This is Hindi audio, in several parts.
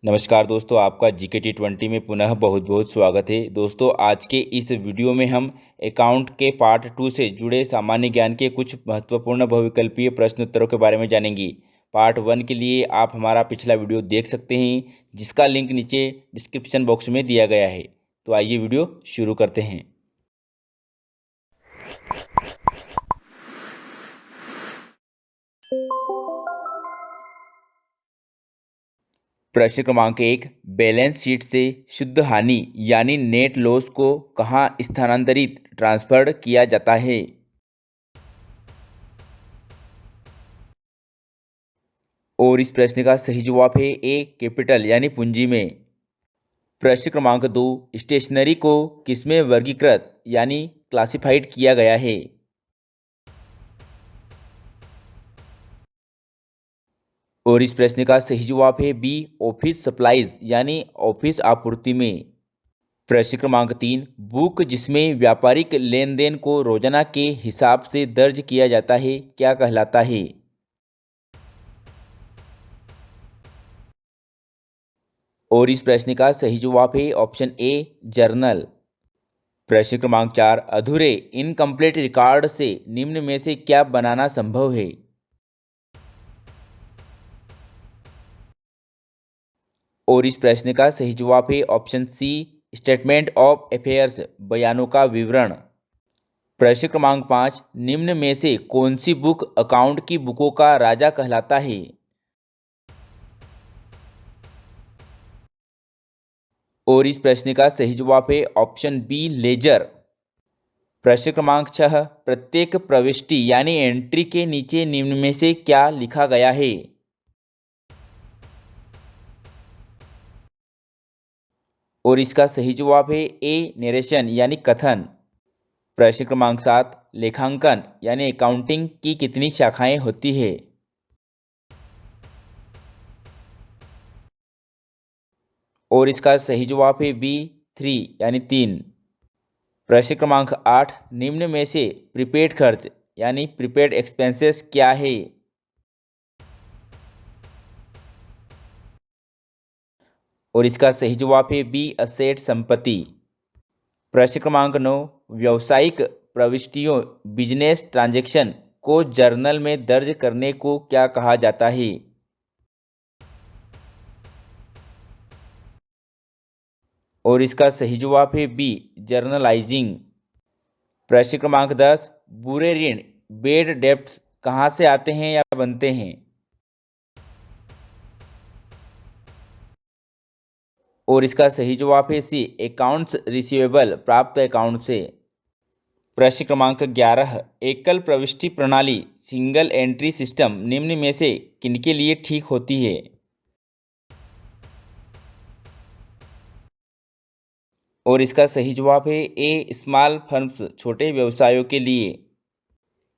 नमस्कार दोस्तों, आपका GK T20 में पुनः बहुत बहुत स्वागत है। दोस्तों, आज के इस वीडियो में हम अकाउंट के पार्ट 2 से जुड़े सामान्य ज्ञान के कुछ महत्वपूर्ण बहुविकल्पीय प्रश्न उत्तरों के बारे में जानेंगे। पार्ट 1 के लिए आप हमारा पिछला वीडियो देख सकते हैं, जिसका लिंक नीचे डिस्क्रिप्शन बॉक्स में दिया गया है। तो आइए वीडियो शुरू करते हैं। प्रश्न क्रमांक 1, बैलेंस शीट से शुद्ध हानि यानी नेट लॉस को कहाँ स्थानांतरित ट्रांसफर्ड किया जाता है? और इस प्रश्न का सही जवाब है ए, कैपिटल यानी पूंजी में। प्रश्न क्रमांक 2, स्टेशनरी को किसमें वर्गीकृत यानी क्लासिफाइड किया गया है? और इस प्रश्न का सही जवाब है बी, ऑफिस सप्लाईज यानी ऑफिस आपूर्ति में। प्रश्न क्रमांक 3, बुक जिसमें व्यापारिक लेन देन को रोजाना के हिसाब से दर्ज किया जाता है क्या कहलाता है? और इस प्रश्न का सही जवाब है ऑप्शन ए, जर्नल। प्रश्न क्रमांक 4, अधूरे इनकम्प्लीट रिकॉर्ड से निम्न में से क्या बनाना संभव है? और इस प्रश्न का सही जवाब है option C, statement of affairs बयानों का विवरण। प्रश्न क्रमांक 5, निम्न में से कौन सी बुक अकाउंट की बुकों का राजा कहलाता है? और इस प्रश्न का सही जवाब है ऑप्शन बी, लेजर। प्रश्न क्रमांक 6, प्रत्येक प्रविष्टि यानी एंट्री के नीचे निम्न में से क्या लिखा गया है? और इसका सही जवाब है ए, नरेशन यानी कथन। प्रश्न क्रमांक 7, लेखांकन यानी अकाउंटिंग की कितनी शाखाएं होती है? और इसका सही जवाब है बी, 3 यानी 3। प्रश्न क्रमांक 8, निम्न में से प्रीपेड खर्च यानी प्रीपेड एक्सपेंसेस क्या है? और इसका सही जवाब है बी, असेट संपत्ति। प्रश्न क्रमांक 9, व्यावसायिक प्रविष्टियों बिजनेस ट्रांजैक्शन को जर्नल में दर्ज करने को क्या कहा जाता है? और इसका सही जवाब है बी, जर्नलाइजिंग। प्रश्न क्रमांक 10, बुरे ऋण बेड डेब्ट्स कहाँ से आते हैं या बनते हैं? और इसका सही जवाब है सी, अकाउंट्स रिसीवेबल प्राप्त अकाउंट से। प्रश्न क्रमांक 11, एकल प्रविष्टि प्रणाली सिंगल एंट्री सिस्टम निम्न में से किनके लिए ठीक होती है? और इसका सही जवाब है ए, स्मॉल फर्म्स छोटे व्यवसायों के लिए।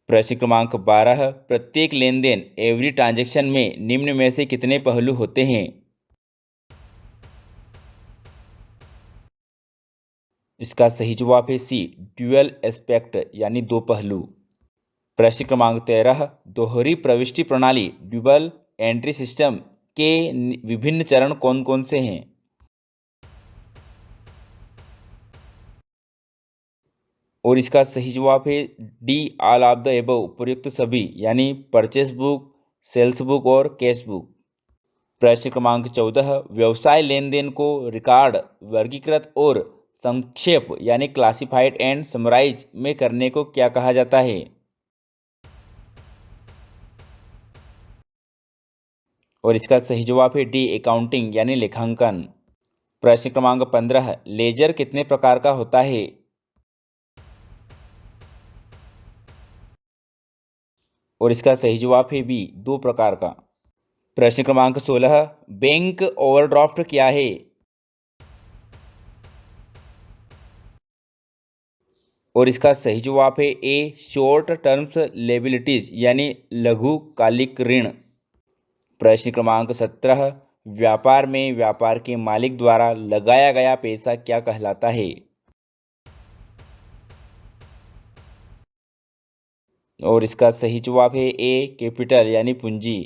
प्रश्न क्रमांक 12, प्रत्येक लेन देन एवरी ट्रांजैक्शन में निम्न में से कितने पहलू होते हैं? इसका सही जवाब है सी, ड्यूअल एस्पेक्ट यानी दो पहलू। प्रश्न क्रमांक 13, दोहरी प्रविष्टि प्रणाली ड्यूबल एंट्री सिस्टम के विभिन्न चरण कौन कौन से हैं? और इसका सही जवाब है D, all of the above उपयुक्त सभी यानी परचेस बुक, सेल्स बुक और कैश बुक। प्रश्न क्रमांक 14, व्यवसाय लेन देन को रिकॉर्ड वर्गीकृत और संक्षेप यानी क्लासिफाइड एंड समराइज में करने को क्या कहा जाता है? और इसका सही जवाब है डी, अकाउंटिंग यानी लेखांकन। प्रश्न क्रमांक 15, लेजर कितने प्रकार का होता है? और इसका सही जवाब है बी, दो प्रकार का। प्रश्न क्रमांक 16, बैंक ओवरड्राफ्ट क्या है? और इसका सही जवाब है ए, शॉर्ट टर्म्स लेबिलिटीज यानी लघुकालिक ऋण। प्रश्न क्रमांक 17, व्यापार में व्यापार के मालिक द्वारा लगाया गया पैसा क्या कहलाता है? और इसका सही जवाब है ए, कैपिटल यानी पूंजी।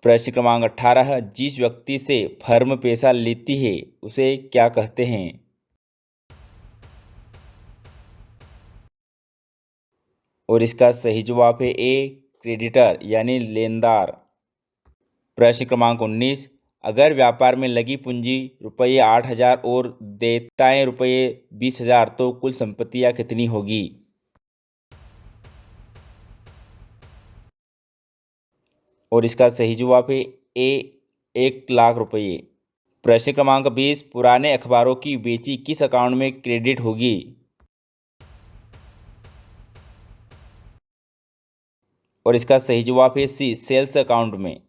प्रश्न क्रमांक 18, जिस व्यक्ति से फर्म पैसा लेती है उसे क्या कहते हैं? और इसका सही जवाब है ए, क्रेडिटर यानी लेनदार। प्रश्न क्रमांक 19, अगर व्यापार में लगी पूंजी रुपये 8,000 और देयताएं रुपये 20,000 तो कुल संपत्तियां कितनी होगी? और इसका सही जवाब है ए, 1,00,000 रुपये। प्रश्न क्रमांक 20, पुराने अखबारों की बेची किस अकाउंट में क्रेडिट होगी? और इसका सही जवाब है सी, सेल्स अकाउंट में।